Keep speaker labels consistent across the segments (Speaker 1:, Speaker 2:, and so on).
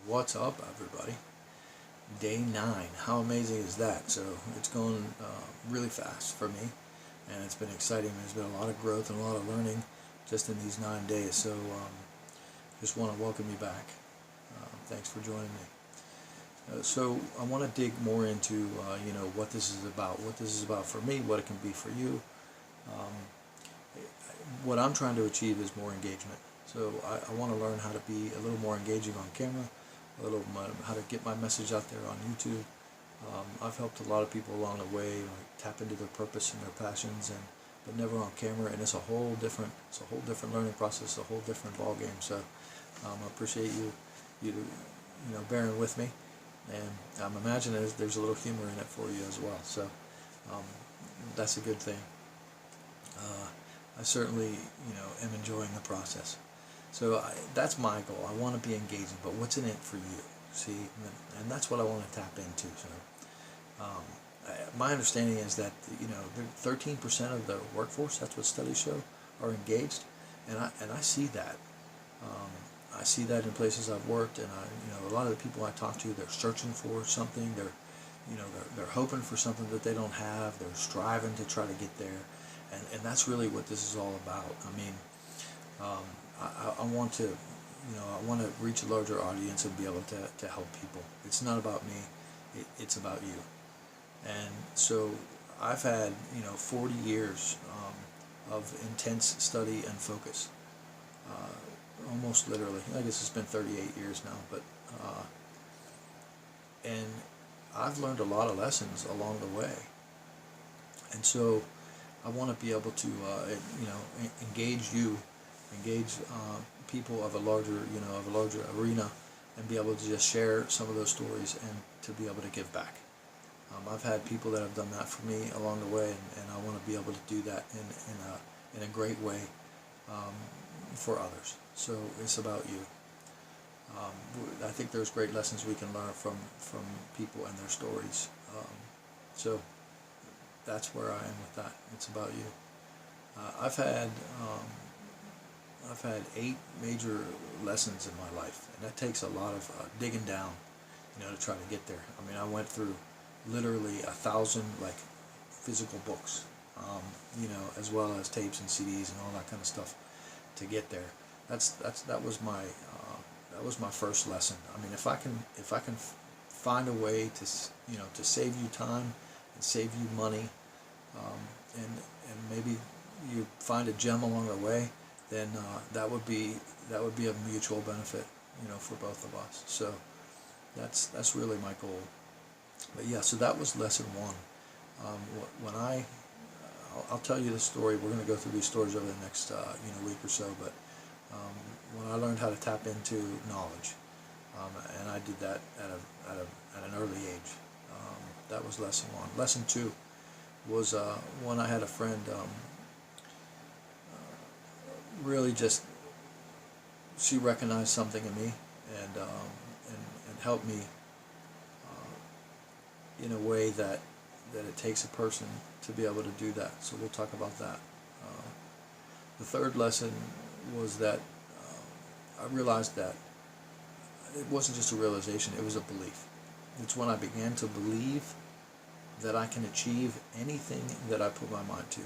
Speaker 1: What's up, everybody? Day 9. How amazing is that? So it's going really fast for me, and it's been exciting. There's been a lot of growth and a lot of learning just in these 9 days. So just want to welcome you back. Thanks for joining me. So I want to dig more into what this is about for me, what it can be for you. What I'm trying to achieve is more engagement. So I want to learn how to be a little more engaging on camera, how to get my message out there on YouTube. I've helped a lot of people along the way, tap into their purpose and their passions, but never on camera, and it's a whole different learning process, a whole different ball game. So I appreciate you bearing with me, and I'm imagining there's a little humor in it for you as well. So that's a good thing. I certainly am enjoying the process. So that's my goal. I want to be engaging, but what's in it for you? See, and that's what I want to tap into. So my understanding is that 13% of the workforce, that's what studies show, are engaged, and I see that. I see that in places I've worked, and a lot of the people I talk to, they're searching for something. They're hoping for something that they don't have. They're striving to try to get there, and that's really what this is all about. I mean, I want to reach a larger audience and be able to help people. It's not about me, it's about you. And so I've had 40 years of intense study and focus, almost literally. I guess it's been 38 years now, but and I've learned a lot of lessons along the way. And so I want to be able to engage people of a larger arena, and be able to just share some of those stories and to be able to give back. I've had people that have done that for me along the way, and I want to be able to do that in a great way for others. So it's about you. I think there's great lessons we can learn from people and their stories. So that's where I am with that. It's about you. I've had 8 major lessons in my life, and that takes a lot of digging down, to try to get there. I mean, I went through literally 1,000 physical books, as well as tapes and CDs and all that kind of stuff to get there. That was my first lesson. I mean, if I can find a way to save you time and save you money, and maybe you find a gem along the way, then that would be a mutual benefit, for both of us. So that's really my goal. But yeah, so that was lesson 1. I'll tell you the story. We're going to go through these stories over the next week or so. But when I learned how to tap into knowledge, and I did that at an early age, that was lesson 1. Lesson 2 was when I had a friend. Really, just she recognized something in me, and helped me in a way that it takes a person to be able to do that. So we'll talk about that. The third lesson was that I realized that it wasn't just a realization, it was a belief. It's when I began to believe that I can achieve anything that I put my mind to.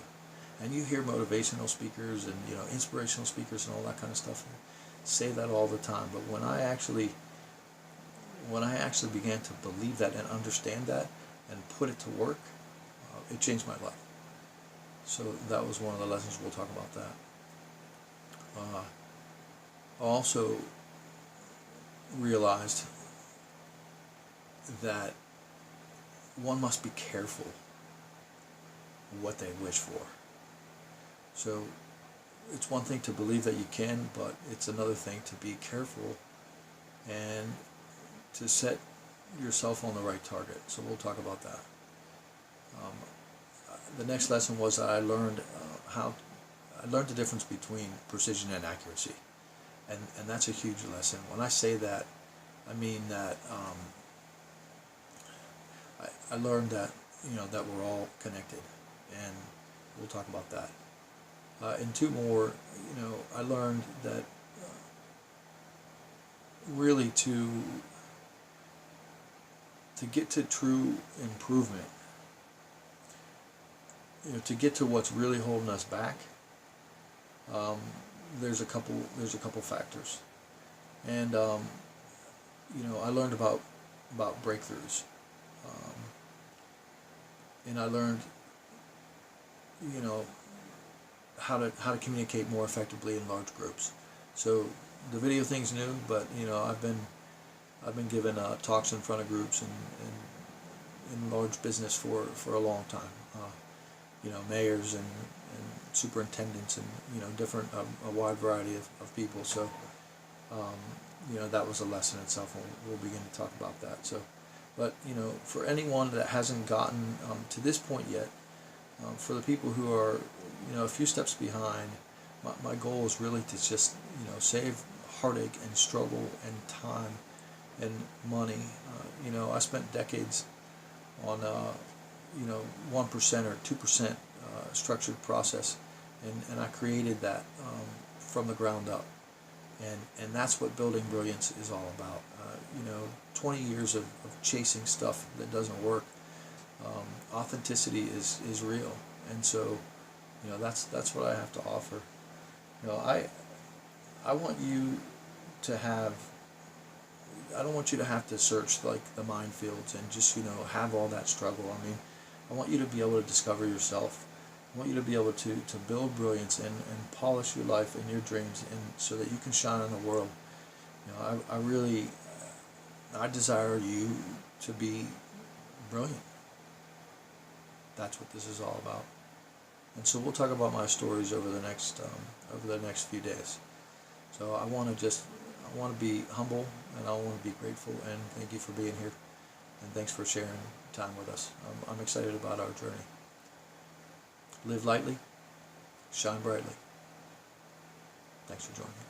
Speaker 1: And you hear motivational speakers and inspirational speakers and all that kind of stuff say that all the time. But when I actually began to believe that and understand that and put it to work, it changed my life. So that was one of the lessons. We'll talk about that. I also realized that one must be careful what they wish for. So it's one thing to believe that you can, but it's another thing to be careful and to set yourself on the right target. So we'll talk about that. The next lesson was that I learned the difference between precision and accuracy, and that's a huge lesson. When I say that, I mean that I learned that that we're all connected, and we'll talk about that. And 2 more, I learned that really to to get to true improvement, to get to what's really holding us back, there's a couple factors, and I learned about breakthroughs, and I learned how to communicate more effectively in large groups. So the video thing's new, but I've been giving talks in front of groups and in large business for a long time. Mayors and superintendents and different a wide variety of people. So that was a lesson itself, and we'll begin to talk about that. So, but for anyone that hasn't gotten to this point yet, for the people who are a few steps behind, my goal is really to just save heartache and struggle and time and money. I spent decades on 1% or 2% structured process, and I created that from the ground up, and that's what building Brilliance is all about. 20 years of chasing stuff that doesn't work. Authenticity is real, and so that's what I have to offer. I want you to have. I don't want you to have to search like the minefields and just have all that struggle. I mean, I want you to be able to discover yourself. I want you to be able to build brilliance and polish your life and your dreams, and so that you can shine in the world. I desire you to be brilliant. That's what this is all about. And so we'll talk about my stories over the next few days. So I want to be humble, and I want to be grateful, and thank you for being here, and thanks for sharing time with us. I'm excited about our journey. Live lightly, shine brightly. Thanks for joining me.